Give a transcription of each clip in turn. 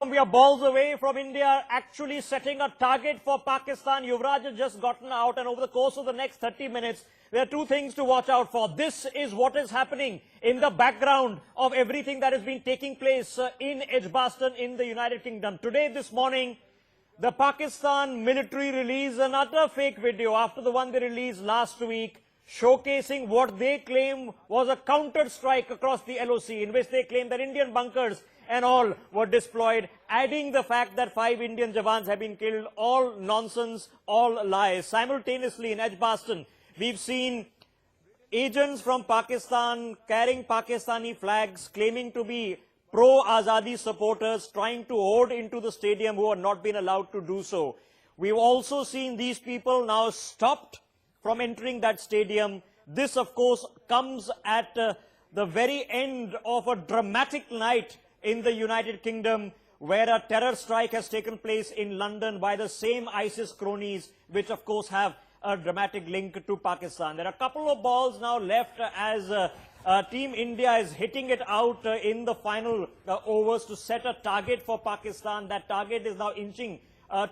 We are balls away from India actually setting a target for Pakistan. Yuvraj has just gotten out, and over the course of the next 30 minutes, there are two things to watch out for. This is what is happening in the background of everything that has been taking place in Edgbaston in the United Kingdom. Today, this morning, the Pakistan military released another fake video after the one they released last week, showcasing what they claim was a counter-strike across the LOC, in which they claim that Indian bunkers and all were deployed, adding the fact that 5 Indian Jawans have been killed. All nonsense, all lies. Simultaneously in Edgbaston, we've seen agents from Pakistan carrying Pakistani flags, claiming to be pro-Azadi supporters, trying to hoard into the stadium who are not been allowed to do so. We've also seen these people now stopped from entering that stadium. This, of course, comes at the very end of a dramatic night in the United Kingdom, where a terror strike has taken place in London by the same ISIS cronies, which of course have a dramatic link to Pakistan. There are a couple of balls now left as Team India is hitting it out in the final overs to set a target for Pakistan. That target is now inching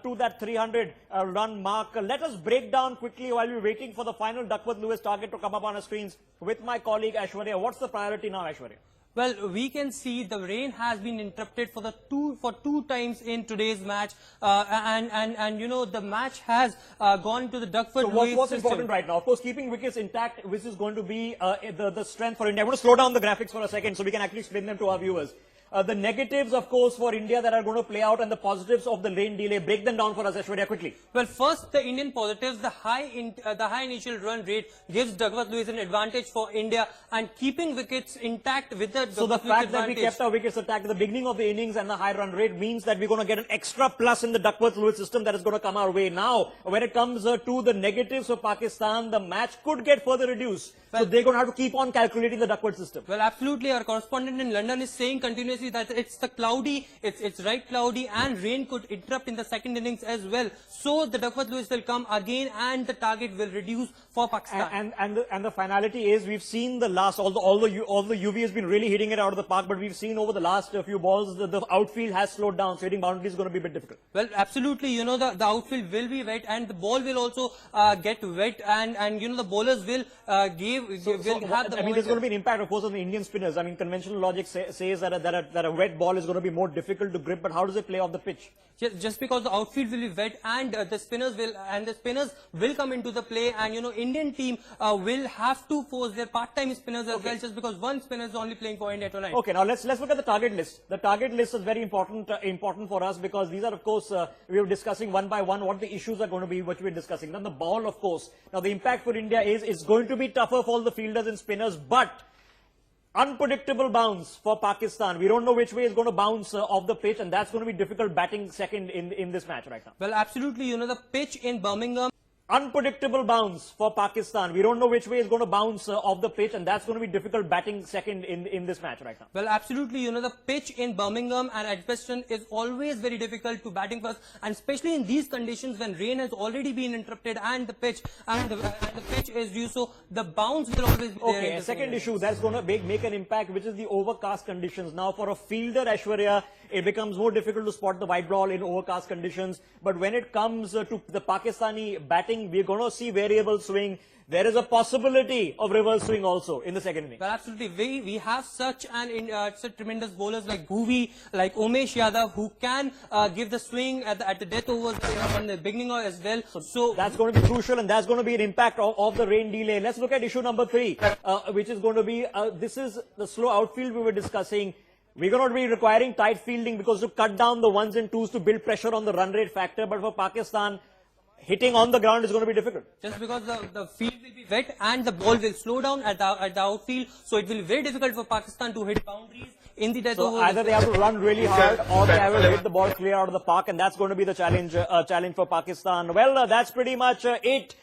to that 300-run mark. Let us break down quickly while we're waiting for the final Duckworth-Lewis target to come up on our screens with my colleague Aishwarya. What's the priority now, Aishwarya? Well, we can see the rain has been interrupted for two times in today's match, and you know the match has gone to the Duckworth. So what's important right now? Of course, keeping wickets intact, which is going to be the strength for India. I'm going to slow down the graphics for a second so we can actually explain them to our viewers. The negatives, of course, for India that are going to play out, and the positives of the rain delay. Break them down for us, Aishwarya, quickly. Well, first, the Indian positives, the high initial run rate gives Duckworth-Lewis an advantage for India, and keeping wickets intact with the So the fact that we kept our wickets intact at the beginning of the innings and the high run rate means that we're going to get an extra plus in the Duckworth-Lewis system that is going to come our way. Now, when it comes to the negatives for Pakistan, the match could get further reduced. So they're going to have to keep on calculating the Duckworth system. Well, absolutely. Our correspondent in London is saying continuously that it's right cloudy, and rain could interrupt in the second innings as well. So the Duckworth-Lewis will come again, and the target will reduce for Pakistan. And the finality is, we've seen the last, all the UV has been really hitting it out of the park, but we've seen over the last few balls the outfield has slowed down, so hitting boundaries is going to be a bit difficult. Well, absolutely. You know, the outfield will be wet, and the ball will also get wet, and you know the bowlers will have the. I mean, there's going to be an impact, of course, on the Indian spinners. I mean, conventional logic says that a wet ball is going to be more difficult to grip, but how does it play off the pitch? Just because the outfield will be wet, and the spinners will come into the play, and you know Indian team will have to force their part-time spinners as well, just because one spinner is only playing for India tonight. Okay, now let's look at the target list. The target list is very important for us, because these are, of course, we were discussing one by one what the issues are going to be, which we're discussing. Then the ball, of course. Now the impact for India is going to be tougher for all the fielders and spinners, but unpredictable bounce for Pakistan. We don't know which way is going to bounce off the pitch, and that's going to be difficult batting second in this match right now. Well, absolutely. You know, the pitch in Birmingham. Unpredictable bounce for Pakistan. We don't know which way is going to bounce off the pitch, and that's going to be difficult batting second in this match right now. Well, absolutely. You know, the pitch in Birmingham and Edgbaston is always very difficult to batting first, and especially in these conditions when rain has already been interrupted and the pitch is due, so the bounce will always be there. Okay, second issue that's going to make an impact, which is the overcast conditions. Now, for a fielder, Aishwarya, it becomes more difficult to spot the white ball in overcast conditions. But when it comes to the Pakistani batting, we're going to see variable swing. There is a possibility of reverse swing also in the second inning. Well, absolutely. We have such tremendous bowlers like Bhuvi, like Umesh Yadav, who can give the swing at the death overs from the beginning as well. So that's going to be crucial, and that's going to be an impact of the rain delay. Let's look at issue number 3, which is going to be, this is the slow outfield we were discussing. We're going to be requiring tight fielding, because to cut down the ones and twos to build pressure on the run rate factor. But for Pakistan, hitting on the ground is going to be difficult. Just because the field will be wet and the ball will slow down at the outfield, so it will be very difficult for Pakistan to hit boundaries in the death overs. So either they have to run really hard, or they have to hit the ball clear out of the park, and that's going to be the challenge for Pakistan. Well, that's pretty much it.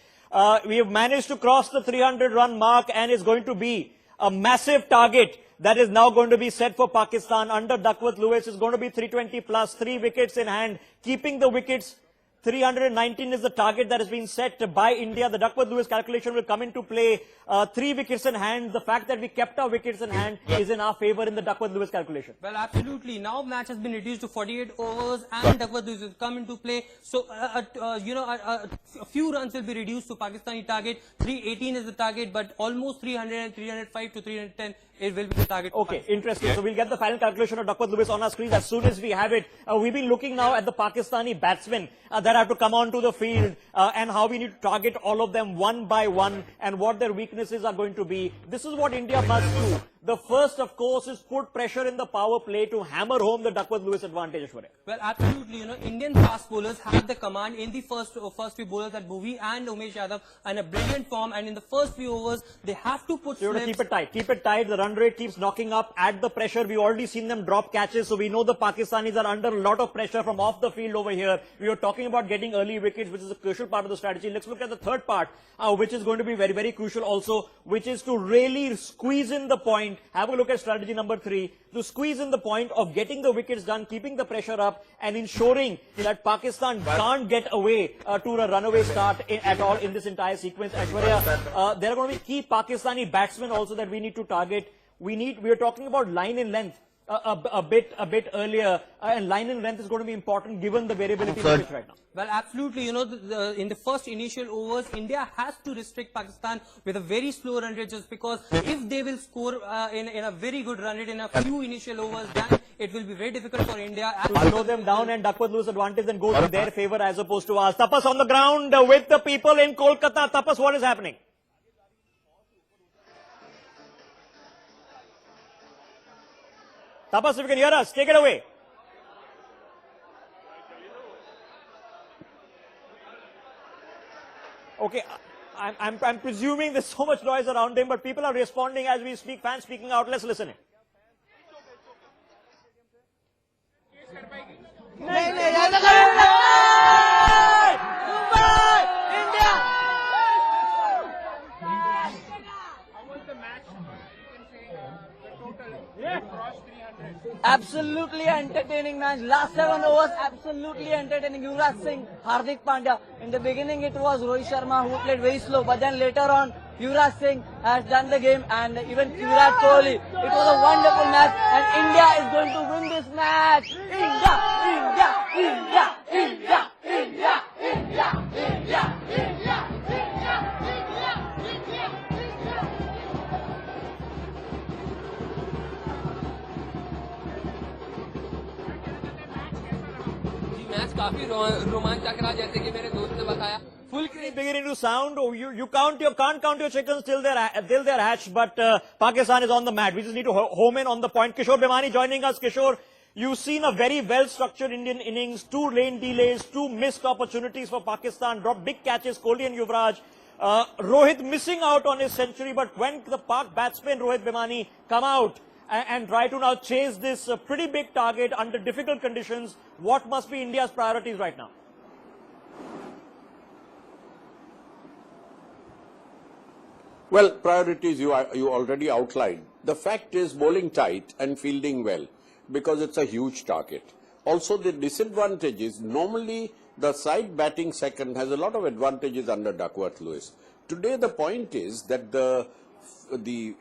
We have managed to cross the 300-run mark, and it's going to be a massive target that is now going to be set for Pakistan under Duckworth-Lewis. Is going to be 320 plus, 3 wickets in hand, keeping the wickets 319 is the target that has been set by India. The Duckworth-Lewis calculation will come into play. 3 wickets in hand. The fact that we kept our wickets in hand is in our favor in the Duckworth-Lewis calculation. Well, absolutely. Now match has been reduced to 48 overs and Duckworth-Lewis will come into play. So, a few runs will be reduced to Pakistani target. 318 is the target, but almost 300, 305 to 310 it will be the target. Okay, interesting. So we'll get the final calculation of Duckworth-Lewis on our screen as soon as we have it. We've been looking now at the Pakistani batsmen that have to come onto the field and how we need to target all of them one by one and what their weaknesses are going to be. This is what India must do. The first, of course, is put pressure in the power play to hammer home the Duckworth-Lewis advantage, Ashwarya. Well, absolutely. Indian fast bowlers have the command in the first few bowlers at Bhuvi and Umesh Yadav and a brilliant form. And in the first few overs, they have to put. So you have to keep it tight. Keep it tight. The run rate keeps knocking up. Add the pressure. We've already seen them drop catches, so we know the Pakistanis are under a lot of pressure from off the field over here. We were talking about getting early wickets, which is a crucial part of the strategy. Let's look at the third part, which is going to be very, very crucial also, which is to really squeeze in the point. Have a look at strategy number 3, to squeeze in the point of getting the wickets done, keeping the pressure up and ensuring that Pakistan can't get away to a runaway start at all in this entire sequence. Ashwarya, there are going to be key Pakistani batsmen also that we need to target. We are talking about line and length a bit earlier, and line and length is going to be important given the variability in the pitch right now. Well, absolutely. In the first initial overs, India has to restrict Pakistan with a very slow run rate, just because if they will score in a very good run rate in a few initial overs, then it will be very difficult for India to slow them down and Duckworth-Lewis advantage and go in their favor as opposed to ours. Tapas on the ground with the people in Kolkata. Tapas, what is happening? Tapas, if you can hear us, take it away. Okay, I'm presuming there's so much noise around him, but people are responding as we speak, fans speaking out. Let's listen in. Absolutely entertaining match. Last 7 overs, absolutely entertaining. Yuvraj Singh, Hardik Pandya. In the beginning, it was Rohit Sharma who played very slow, but then later on, Yuvraj Singh has done the game, and even Virat Kohli. It was a wonderful match, and India is going to win this match. India, India, India, India, India, India, India, India, match काफी रोमांचक रहा, जैसे कि मेरे दोस्त ने बताया. Full beginning to sound. You can't count your chickens till they're hatched. But Pakistan is on the mat. We just need to home in on the point. Kishore Bhimani joining us. Kishore, you've seen a very well-structured Indian innings. 2 lane delays, 2 missed opportunities for Pakistan. Dropped big catches. Kohli and Yuvraj. Rohit missing out on his century. But when the Pak batsmen Rohit Bhimani come out and try to now chase this pretty big target under difficult conditions, what must be India's priorities right now? Well, priorities you already outlined. The fact is bowling tight and fielding well, because it's a huge target. Also, the disadvantage is normally the side batting second has a lot of advantages under Duckworth-Lewis. Today the point is that the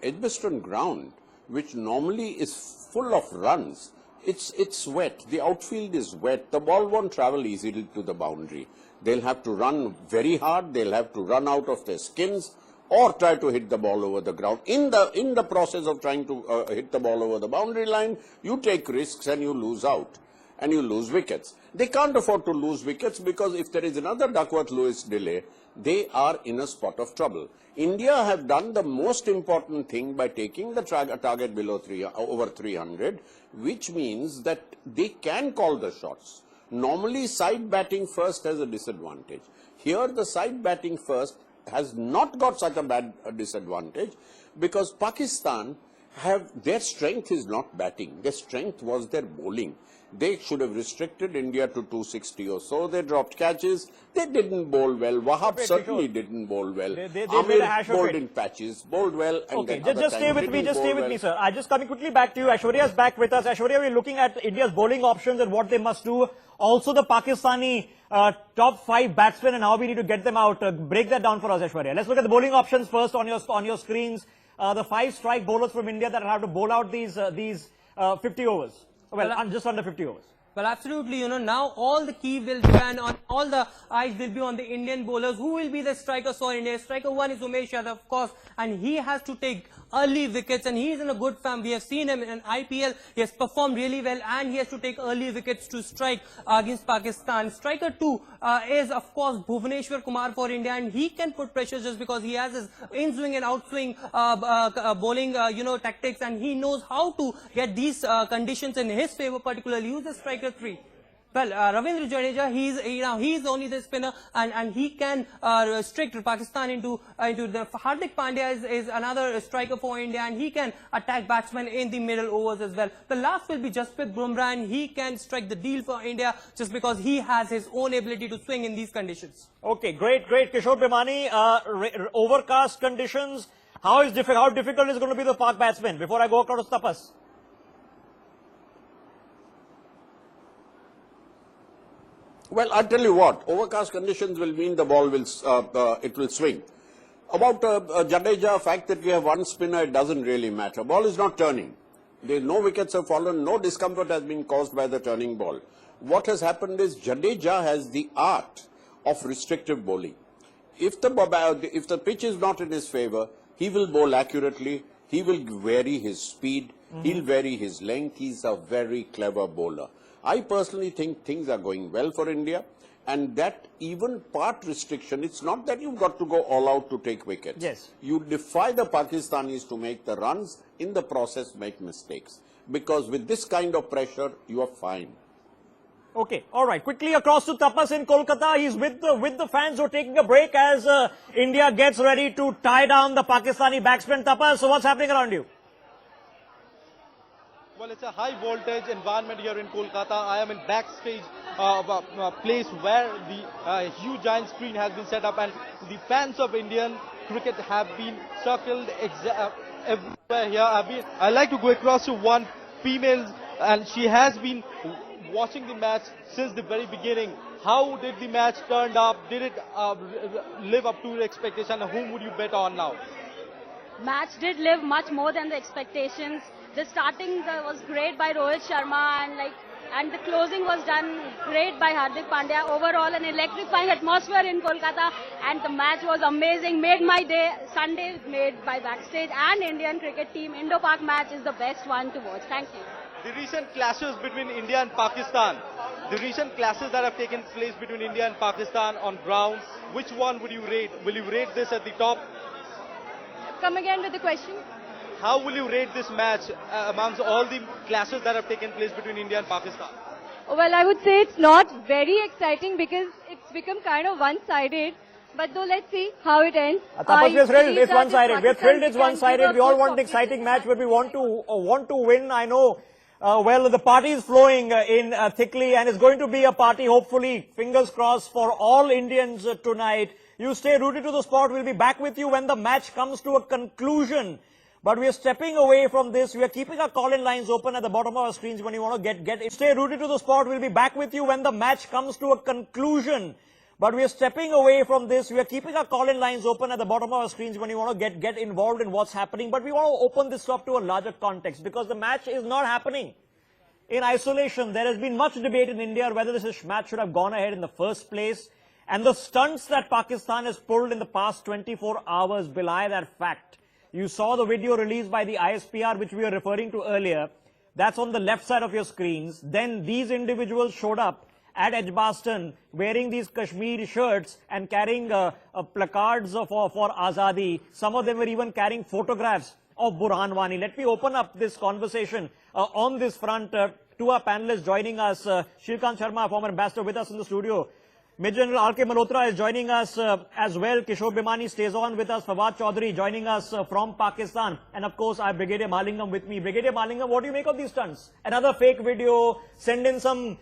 Edgbaston ground, which normally is full of runs, it's wet. The outfield is wet. The ball won't travel easily to the boundary. They'll have to run very hard. They'll have to run out of their skins or try to hit the ball over the ground. In the process of trying to hit the ball over the boundary line, you take risks and you lose out and you lose wickets. They can't afford to lose wickets, because if there is another Duckworth-Lewis delay, they are in a spot of trouble. India have done the most important thing by taking the target below over 300, which means that they can call the shots. Normally, side batting first has a disadvantage. Here, the side batting first has not got such a bad disadvantage, because Pakistan their strength is not batting. Their strength was their bowling. They should have restricted India to 260 or so. They dropped catches. They didn't bowl well. Wahab certainly didn't bowl well. They Amir made a hash of bowled it. in patches, bowled well, and Okay, then just stay with me, sir. I just coming quickly back to you. Aishwarya is back with us. Aishwarya, we're looking at India's bowling options and what they must do. Also, the Pakistani top 5 batsmen and how we need to get them out. Break that down for us, Aishwarya. Let's look at the bowling options first on your screens. The 5 strike bowlers from India that have to bowl out these 50 overs. Well, just under 50 overs. Well, absolutely, now all the key will depend on, all the eyes will be on the Indian bowlers. Who will be the strikers for India? Striker 1 is Umesh Yadav, of course, and he has to take early wickets, and he is in a good form. We have seen him in IPL. He has performed really well, and he has to take early wickets to strike against Pakistan. Striker 2 is, of course, Bhuvaneshwar Kumar for India, and he can put pressure just because he has his in-swing and out-swing bowling, tactics, and he knows how to get these conditions in his favor, particularly. Who's the striker 3? Well, Ravindra Jadeja, he's only the spinner, and he can restrict Pakistan into the. Hardik Pandya is another striker for India, and he can attack batsmen in the middle overs as well. The last will be Jasprit Bumrah, and he can strike the deal for India just because he has his own ability to swing in these conditions. Okay, great. Kishore Bhimani, overcast conditions. How difficult is it going to be the Pak batsmen? Before I go across to Tapas. Well, I'll tell you what, overcast conditions will mean the ball will, it will swing. About Jadeja, fact that we have one spinner, it doesn't really matter. Ball is not turning. No wickets have fallen, no discomfort has been caused by the turning ball. What has happened is Jadeja has the art of restrictive bowling. If the pitch is not in his favor, he will bowl accurately, he will vary his speed, he'll vary his length, he's a very clever bowler. I personally think things are going well for India, and that even part restriction, it's not that you've got to go all out to take wickets. Yes. You defy the Pakistanis to make the runs, in the process make mistakes. Because with this kind of pressure, you are fine. Okay, all right. Quickly across to Tapas in Kolkata. He's with the fans who are taking a break as India gets ready to tie down the Pakistani batsmen. Tapas, so what's happening around you? Well, it's a high voltage environment here in Kolkata. I am in backstage place where the huge giant screen has been set up, and the fans of Indian cricket have been circled everywhere here. I like to go across to one female, and she has been watching the match since the very beginning. How did the match turn up? Did it live up to your expectation? Whom would you bet on now? Match did live much more than the expectations. The starting was great by Rohit Sharma, and the closing was done great by Hardik Pandya. Overall, an electrifying atmosphere in Kolkata, and the match was amazing. Made my day. Sunday made by backstage and Indian cricket team. Indo-Pak match is the best one to watch. Thank you. The recent clashes between India and Pakistan, the recent clashes that have taken place between India and Pakistan on ground, which one would you rate? Will you rate this at the top? Come again with the question. How will you rate this match amongst all the clashes that have taken place between India and Pakistan? Well, I would say it's not very exciting because it's become kind of one-sided. But though, let's see how it ends. Tapas, we're thrilled. It's one-sided. We're thrilled. It's one-sided. We all want an exciting match, but we want to win. I know. Well, the party is flowing in thickly, and it's going to be a party, hopefully, fingers crossed, for all Indians tonight. You stay rooted to the spot. We'll be back with you when the match comes to a conclusion. But we are stepping away from this. We are keeping our call-in lines open at the bottom of our screens when you want to get it. Stay rooted to the spot. We'll be back with you when the match comes to a conclusion. But we are stepping away from this. We are keeping our call-in lines open at the bottom of our screens when you want to get involved in what's happening. But we want to open this up to a larger context because the match is not happening in isolation. There has been much debate in India whether this match should have gone ahead in the first place. And the stunts that Pakistan has pulled in the past 24 hours belie that fact. You saw the video released by the ISPR, which we were referring to earlier. That's on the left side of your screens. Then these individuals showed up at Edgbaston wearing these Kashmir shirts and carrying placards for Azadi. Some of them were even carrying photographs of Burhan Wani. Let me open up this conversation on this front to our panelists joining us. Shrikant Sharma, former ambassador, with us in the studio. Major General R.K. Malhotra is joining us as well. Kishore Bhimani stays on with us. Fawad Chaudhary joining us from Pakistan. And of course, I have Brigadier Malingam with me. Brigadier Malingam, what do you make of these stunts? Another fake video, send in some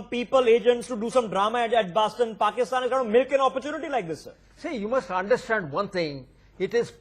people, agents to do some drama at Boston. Pakistan is going to milk an opportunity like this, sir. See, you must understand one thing. This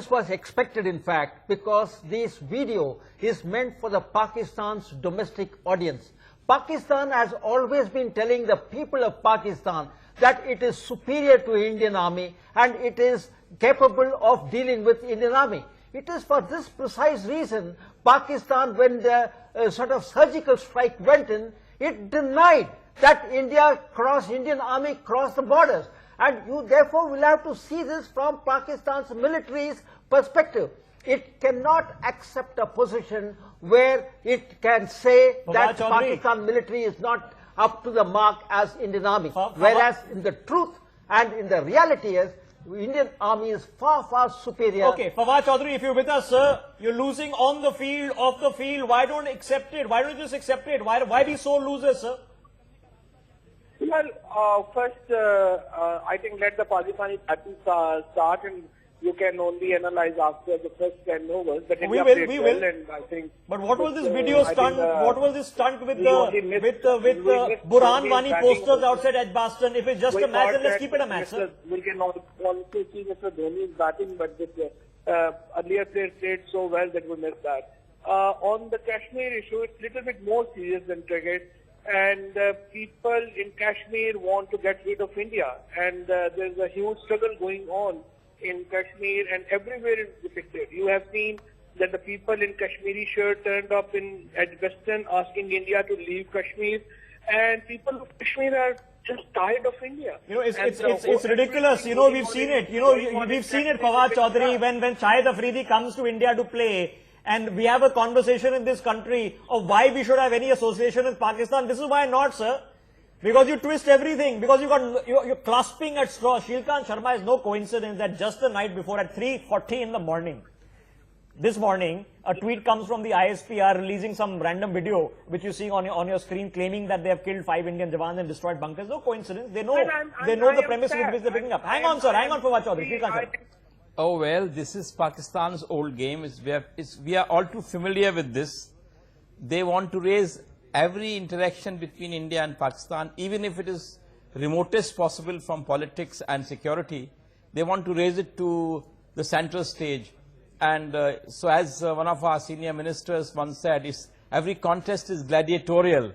was expected, in fact, because this video is meant for the Pakistan's domestic audience. Pakistan has always been telling the people of Pakistan that it is superior to Indian Army and it is capable of dealing with Indian Army. It is for this precise reason Pakistan, when the sort of surgical strike went in, it denied that Indian Army crossed the borders. And you therefore will have to see this from Pakistan's military's perspective. It cannot accept a position where it can say that Pakistan military is not up to the mark as Indian Army. Whereas in the truth and in the reality is, Indian Army is far, far superior. Okay, Fawad Chaudhary, if you're with us, sir, you're losing on the field, off the field. Why don't accept it? Why don't you just accept it? Why be so losers, sir? Well, first, I think let the Pakistani battle start, and you can only analyze after the first 10 overs. But we will. And I think. But what will this video stunt? What will this stunt with the Burhan Wani posters outside Edgbaston? If it's just a match, then let's keep it a match, sir. We can also see Mr. Dhoni's batting, but with earlier players played so well that we missed that. On the Kashmir issue, it's a little bit more serious than cricket. And people in Kashmir want to get rid of India. And there's a huge struggle going on in Kashmir, and everywhere is depicted. You have seen that the people in Kashmiri shirt turned up in Edgbaston asking India to leave Kashmir. And people of Kashmir are just tired of India. You know, it's ridiculous. You know, we've seen it. You know, we've seen it, Fawad Chaudhary, when Shahid Afridi comes to India to play. And we have a conversation in this country of why we should have any association with Pakistan. This is why not, sir. Because you twist everything. Because you're clasping at straws. Shilkant Sharma is no coincidence that just the night before at 3:40 in the morning, this morning, a tweet comes from the ISPR releasing some random video which you see on your screen claiming that they have killed 5 Indian jawans and destroyed bunkers. No coincidence. They know the premise with which they're picking up. Hang on, sir. Hang on, Fawad Chaudhary. Shilkant Sharma. Oh, well, this is Pakistan's old game. We are all too familiar with this. They want to raise every interaction between India and Pakistan, even if it is remotest possible from politics and security. They want to raise it to the central stage. And so as one of our senior ministers once said, every contest is gladiatorial.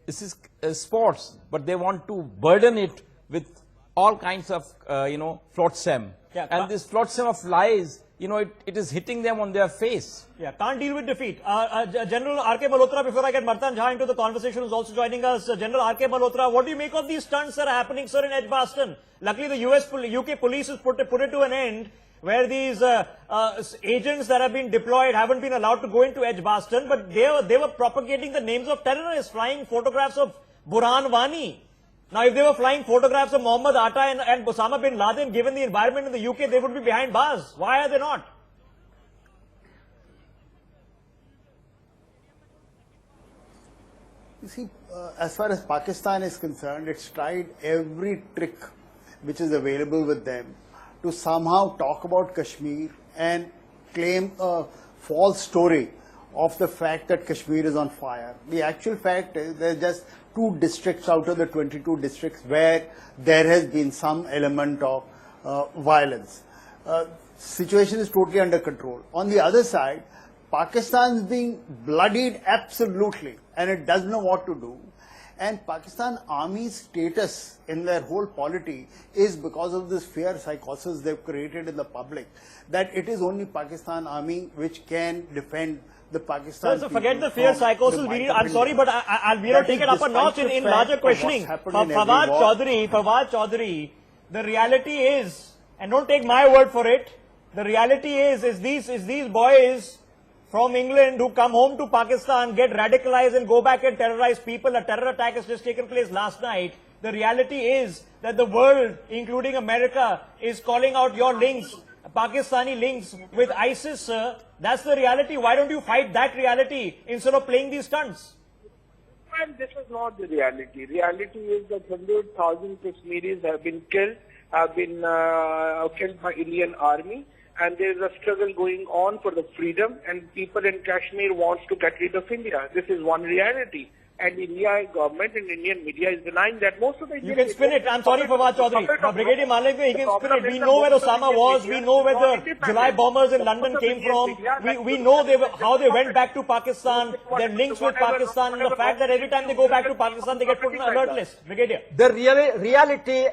This is sports, but they want to burden it with all kinds of, flotsam. Yeah, and this flotsam of lies, it is hitting them on their face. Yeah, can't deal with defeat. General R.K. Malhotra, before I get Martan Jha into the conversation, is also joining us. General R.K. Malhotra, what do you make of these stunts that are happening, sir, in UK Luckily, the UK police has put it to an end, where these agents that have been deployed haven't been allowed to go into Edgbaston, but they were propagating the names of terrorists, flying photographs of Burhan Wani. Now, if they were flying photographs of Mohammed Atta and Osama bin Laden, given the environment in the UK, they would be behind bars. Why are they not? You see, as far as Pakistan is concerned, it's tried every trick which is available with them to somehow talk about Kashmir and claim a false story of the fact that Kashmir is on fire. The actual fact is there's just 2 districts out of the 22 districts where there has been some element of violence. Situation is totally under control. On the other side, Pakistan is being bloodied absolutely, and it doesn't know what to do. And Pakistan Army's status in their whole polity is because of this fear psychosis they've created in the public, that it is only Pakistan Army which can defend the Pakistan. So forget the fear psychosis. I'm sorry, but we'll take it up a notch in larger questioning. Fawad Chaudhary, the reality is, and don't take my word for it, the reality is these boys from England who come home to Pakistan, get radicalized and go back and terrorize people. A terror attack has just taken place last night. The reality is that the world, including America, is calling out your links, Pakistani links with ISIS, sir. That's the reality. Why don't you fight that reality instead of playing these stunts? And this is not the reality. Reality is that 100,000 Kashmiris have been killed by Indian army, and there is a struggle going on for the freedom, and people in Kashmir wants to get rid of India. This is one reality. And India government and Indian media is denying that. Most of the Indian You can spin it. I'm sorry, Fawad Chaudhary. Brigadier Malik, he can spin it. We know where Osama was. We know where the July bombers in London came from. We know how they went back to Pakistan, their links with Pakistan, and the fact that every time they go back to Pakistan, they get put on alert list. Brigadier. The reality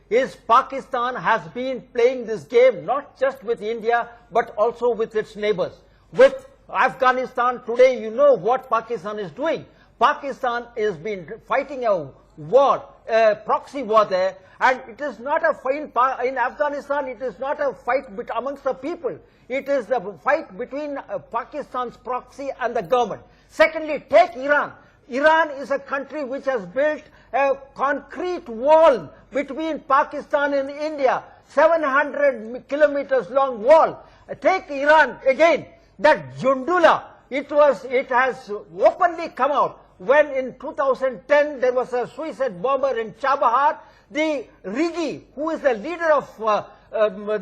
is Pakistan has been playing this game not just with India but also with its neighbors. With Afghanistan today, you know what Pakistan is doing. Pakistan has been fighting a war, a proxy war there, and it is not a fight in Afghanistan. It is not a fight amongst the people. It is the fight between Pakistan's proxy and the government. Secondly, take Iran. Iran is a country which has built a concrete wall between Pakistan and India, 700 kilometers long wall. Take Iran again. That Jundula, it has openly come out when in 2010 there was a suicide bomber in Chabahar. The Rigi, who is the leader of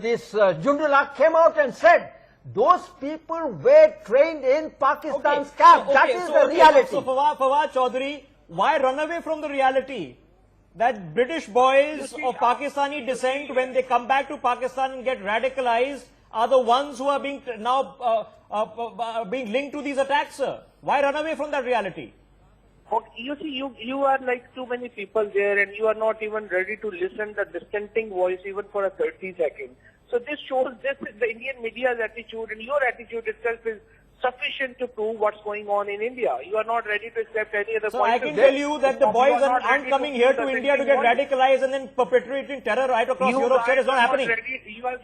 this Jundula, came out and said, those people were trained in Pakistan's camp. That is the reality. So Fawad Chaudhary, why run away from the reality that British boys of Pakistani descent, when they come back to Pakistan and get radicalized, are the ones who are being being linked to these attacks, sir? Why run away from that reality? Okay, you see, you are like too many people there, and you are not even ready to listen the dissenting voice even for a 30 seconds. So this shows the Indian media's attitude, and your attitude itself is sufficient to prove what's going on in India. You are not ready to accept any other point. So I can tell you that the boys aren't coming here to India to get radicalized and then perpetrating terror right across Europe. Sir, it's not happening.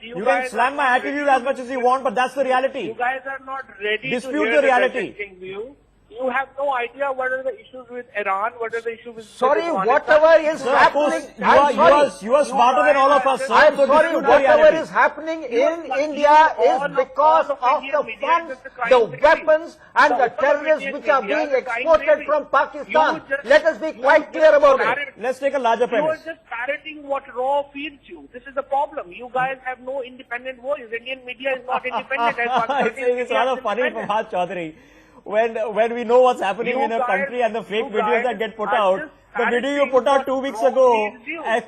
You can slam my attitude as much as you want, but that's the reality. You guys are not ready Dispute to hear the reality. View. You have no idea what are the issues with Iran, what are the issues with... Sorry, whatever is happening... You are smarter than all of us, sir. I'm sorry, whatever is happening in India is because of the funds, the weapons and the terrorists which are being exported from Pakistan. Let us be quite clear about it. Let's take a larger premise. You are just parroting what Raw feeds you. This is the problem. You guys have no independent voice. Indian media is not independent. It's rather funny, Fawad Chaudhary. When we know what's happening in a country and the fake videos that get put out, the video you put out 2 weeks ago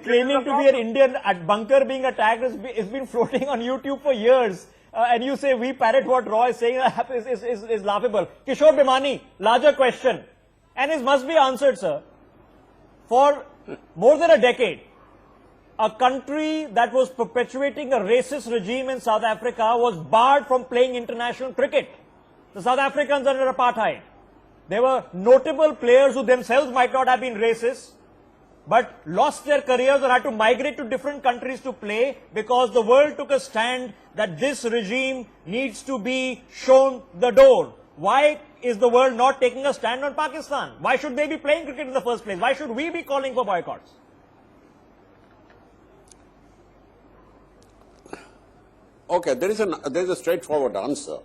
claiming to be an Indian bunker being attacked has been floating on YouTube for years. And you say we parrot what Roy is saying is laughable. Kishore Bhimani, larger question. And it must be answered, sir. For more than a decade, a country that was perpetuating a racist regime in South Africa was barred from playing international cricket. The South Africans under apartheid. There were notable players who themselves might not have been racist, but lost their careers or had to migrate to different countries to play because the world took a stand that this regime needs to be shown the door. Why is the world not taking a stand on Pakistan? Why should they be playing cricket in the first place? Why should we be calling for boycotts? Okay, there is a straightforward answer.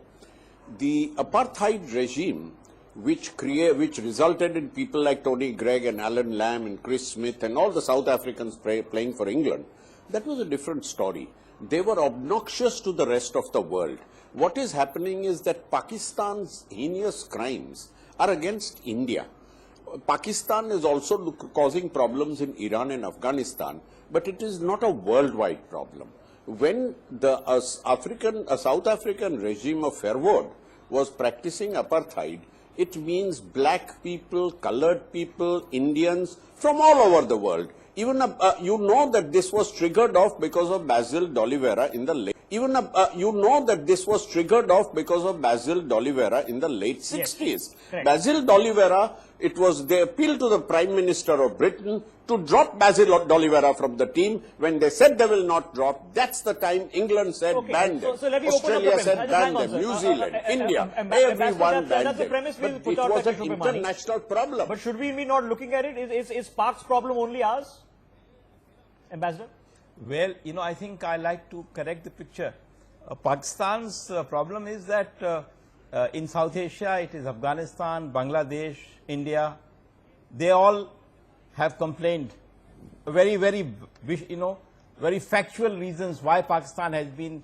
The apartheid regime, which resulted in people like Tony Gregg and Alan Lamb and Chris Smith and all the South Africans playing for England, that was a different story. They were obnoxious to the rest of the world. What is happening is that Pakistan's heinous crimes are against India. Pakistan is also causing problems in Iran and Afghanistan, but it is not a worldwide problem. When the South African regime of Verwoerd was practicing apartheid, it means black people, colored people, Indians from all over the world. Even you know that this was triggered off because of Basil D'Oliveira in the late. You know that this was triggered off because of Basil D'Oliveira in the late 60s. Yes. Basil D'Oliveira, they appealed to the Prime Minister of Britain to drop Basil D'Oliveira from the team. When they said they will not drop, that's the time England said ban them. Australia said ban them. New Zealand, India, everyone banned them. But it was an international problem. But should we be not looking at it? Is Pak's problem only ours? Ambassador? Well, I think I like to correct the picture. Pakistan's problem is that in South Asia, it is Afghanistan, Bangladesh, India. They all have complained. Very, very, very factual reasons why Pakistan has been,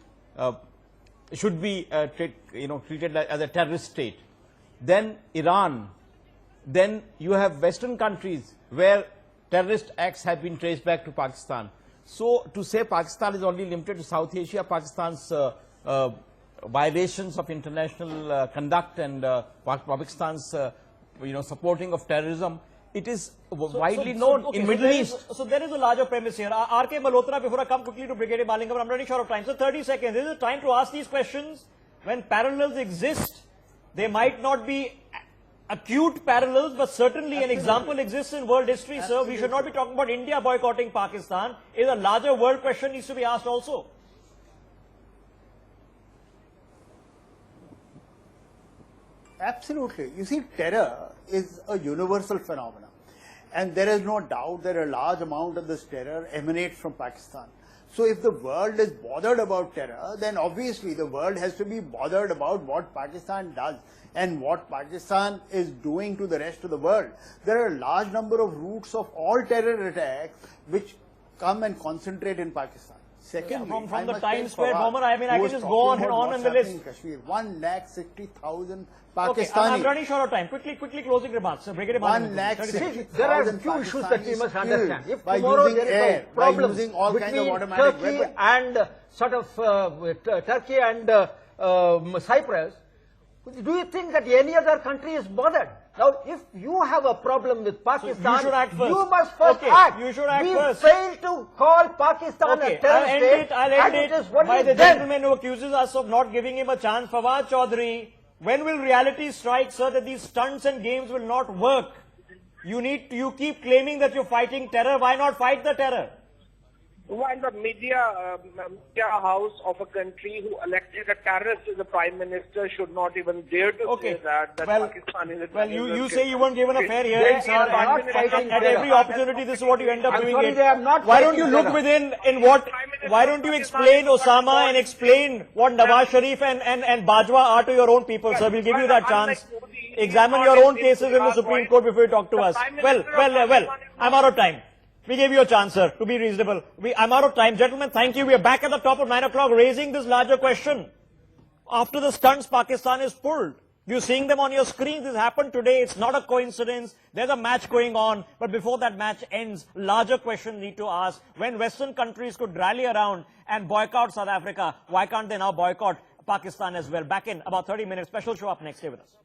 should be, treated as a terrorist state. Then Iran. Then you have Western countries where terrorist acts have been traced back to Pakistan. So to say Pakistan is only limited to South Asia, Pakistan's violations of international conduct and Pakistan's supporting of terrorism, it is widely known in Middle East. So there is a larger premise here. R.K. Malhotra, before I come quickly to Brigadier Malingam, I'm running short of time. So 30 seconds. This is the time to ask these questions. When parallels exist, they might not be acute parallels, but certainly an example exists in world history, sir. We should not be talking about India boycotting Pakistan. Is a larger world question needs to be asked also. Absolutely. You see, terror is a universal phenomenon. And there is no doubt that a large amount of this terror emanates from Pakistan. So if the world is bothered about terror, then obviously the world has to be bothered about what Pakistan does and what Pakistan is doing to the rest of the world. There are a large number of routes of all terror attacks which come and concentrate in Pakistan. Secondly, from the Times Square bomber, I mean, I can just go on and on in the list. 1,60,000 Pakistanis. Okay, I'm running short of time. Quickly closing remarks. Brigadier Malingam. 1,60,000 there are two issues that we must understand. If by tomorrow using there is air, a problem by using all kinds of between automatic Turkey weapons. and Turkey and Cyprus, do you think that any other country is bothered? Now, if you have a problem with Pakistan, So you should act first. you must first Okay, act. you should act we first. failed to call Pakistan a terrorist state, I'll end and it is what by is the then. gentleman who accuses us of not giving him a chance. Fawad Chaudhary, when will reality strike, sir, that these stunts and games will not work? You keep claiming that you're fighting terror. Why not fight the terror? While the media house of a country who elected a terrorist as a prime minister should not even dare to say that Pakistan is a well, terrorist. you say you weren't given a fair hearing, sir. At every opportunity, this is what you end up doing. Sorry, they are not Why don't you fighting look terror. within in what? Why don't you explain Osama and explain what Nawaz Sharif and Bajwa are to your own people, sir? We'll give you that chance. Examine your own cases in the Supreme Court before you talk to us. Well, I'm out of time. We gave you a chance, sir, to be reasonable. I'm out of time. Gentlemen, thank you. We are back at the top of 9 o'clock raising this larger question. After the stunts Pakistan is pulled, you're seeing them on your screen. This happened today. It's not a coincidence. There's a match going on. But before that match ends, larger questions need to ask. When Western countries could rally around and boycott South Africa, why can't they now boycott Pakistan as well? Back in about 30 minutes. Special show up next. Stay with us.